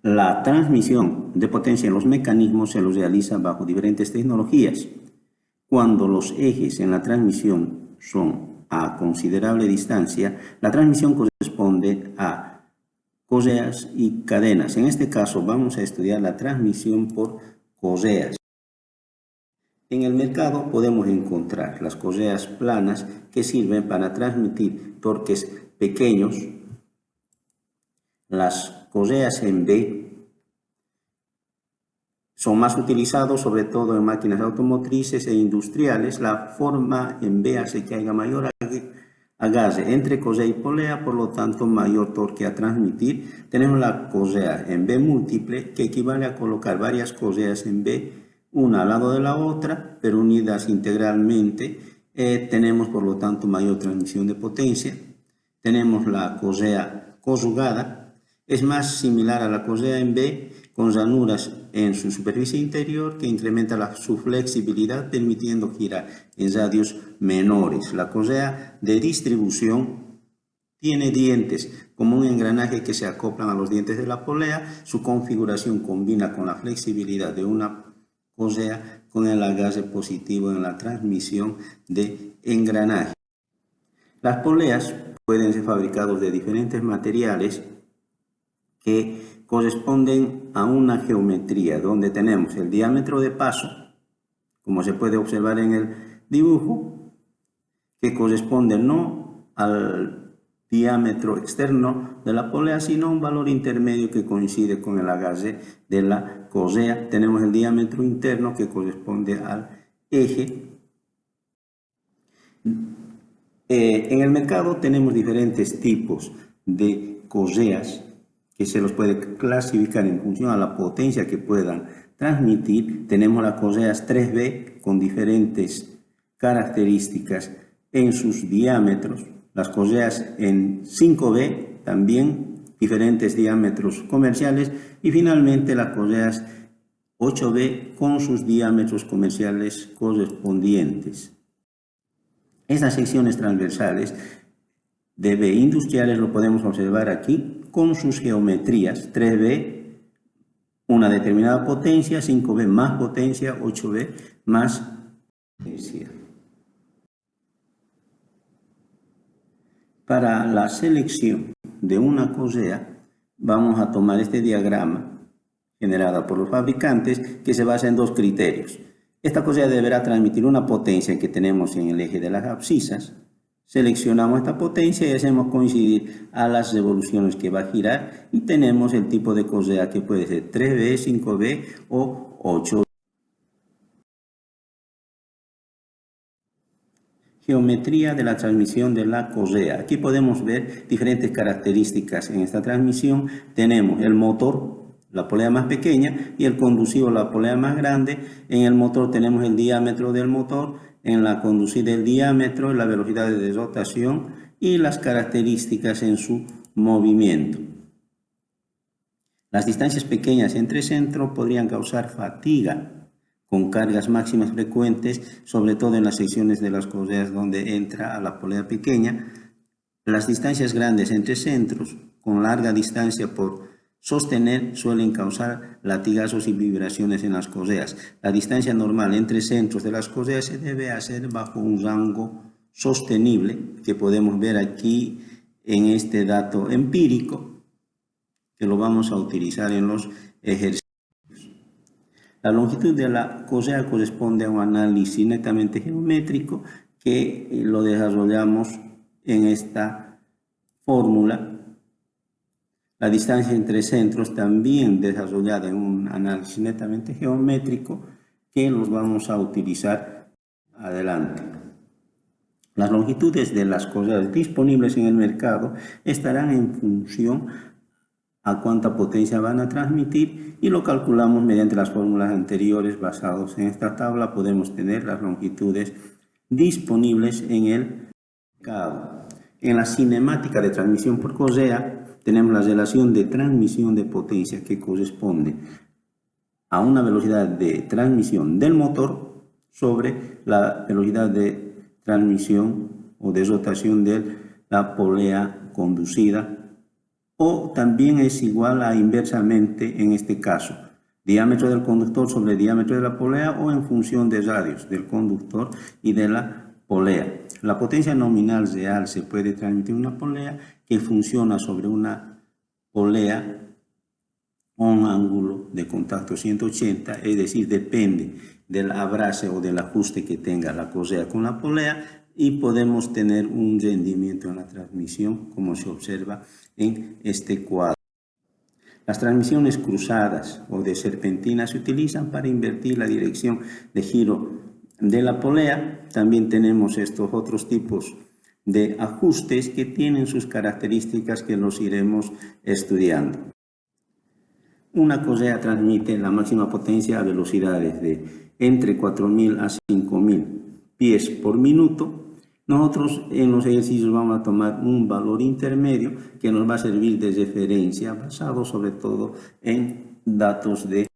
La transmisión de potencia en los mecanismos se los realiza bajo diferentes tecnologías. Cuando los ejes en la transmisión son a considerable distancia, la transmisión corresponde a correas y cadenas. En este caso vamos a estudiar la transmisión por correas. En el mercado podemos encontrar las correas planas que sirven para transmitir torques pequeños. Las correas en B son más utilizados sobre todo en máquinas automotrices e industriales. La forma en B hace que haya mayor agarre entre correa y polea, por lo tanto mayor torque a transmitir. Tenemos la correa en B múltiple, que equivale a colocar varias correas en B, una al lado de la otra, pero unidas integralmente. Tenemos por lo tanto mayor transmisión de potencia. Tenemos la correa corrugada, es más similar a la correa en B, con ranuras en su superficie interior que incrementa su flexibilidad, permitiendo girar en radios menores. La correa de distribución tiene dientes como un engranaje que se acoplan a los dientes de la polea. Su configuración combina con la flexibilidad de una correa con el agarre positivo en la transmisión de engranaje. Las poleas pueden ser fabricadas de diferentes materiales que corresponden a una geometría donde tenemos el diámetro de paso, como se puede observar en el dibujo, que corresponde no al diámetro externo de la polea, sino a un valor intermedio que coincide con el agarre de la correa. Tenemos el diámetro interno que corresponde al eje. En el mercado tenemos diferentes tipos de correas que se los puede clasificar en función a la potencia que puedan transmitir. Tenemos las correas 3B con diferentes características en sus diámetros. Las correas en 5B también diferentes diámetros comerciales. Y finalmente las correas 8B con sus diámetros comerciales correspondientes. Estas secciones transversales de B industriales lo podemos observar aquí con sus geometrías. 3B, una determinada potencia, 5B más potencia, 8B más potencia. Para la selección de una correa vamos a tomar este diagrama generado por los fabricantes, que se basa en dos criterios. Esta correa deberá transmitir una potencia que tenemos en el eje de las abscisas. Seleccionamos esta potencia y hacemos coincidir a las revoluciones que va a girar y tenemos el tipo de correa que puede ser 3B, 5B o 8B. Geometría de la transmisión de la correa. Aquí podemos ver diferentes características en esta transmisión. Tenemos el motor, la polea más pequeña, y el conducido, la polea más grande. En el motor tenemos el diámetro del motor, en la conducida el diámetro, la velocidad de rotación y las características en su movimiento. Las distancias pequeñas entre centros podrían causar fatiga con cargas máximas frecuentes, sobre todo en las secciones de las correas donde entra a la polea pequeña. Las distancias grandes entre centros con larga distancia por sostener suelen causar latigazos y vibraciones en las correas. La distancia normal entre centros de las correas se debe hacer bajo un rango sostenible, que podemos ver aquí en este dato empírico, que lo vamos a utilizar en los ejercicios. La longitud de la correa corresponde a un análisis netamente geométrico que lo desarrollamos en esta fórmula. La distancia entre centros también desarrollada en un análisis netamente geométrico que los vamos a utilizar adelante. Las longitudes de las correas disponibles en el mercado estarán en función a cuánta potencia van a transmitir y lo calculamos mediante las fórmulas anteriores. Basados en esta tabla podemos tener las longitudes disponibles en el mercado. En la cinemática de transmisión por correa tenemos la relación de transmisión de potencia que corresponde a una velocidad de transmisión del motor sobre la velocidad de transmisión o de rotación de la polea conducida. o también es igual a inversamente en este caso. Diámetro del conductor sobre diámetro de la polea o en función de radios del conductor y de la polea. La potencia nominal real se puede transmitir en una polea que funciona sobre una polea un ángulo de contacto 180, es decir, depende del abrace o del ajuste que tenga la correa con la polea y podemos tener un rendimiento en la transmisión como se observa en este cuadro. Las transmisiones cruzadas o de serpentina se utilizan para invertir la dirección de giro de la polea. También tenemos estos otros tipos de ajustes que tienen sus características que los iremos estudiando. Una correa transmite la máxima potencia a velocidades de entre 4.000 a 5.000 pies por minuto. Nosotros en los ejercicios vamos a tomar un valor intermedio que nos va a servir de referencia basado sobre todo en datos de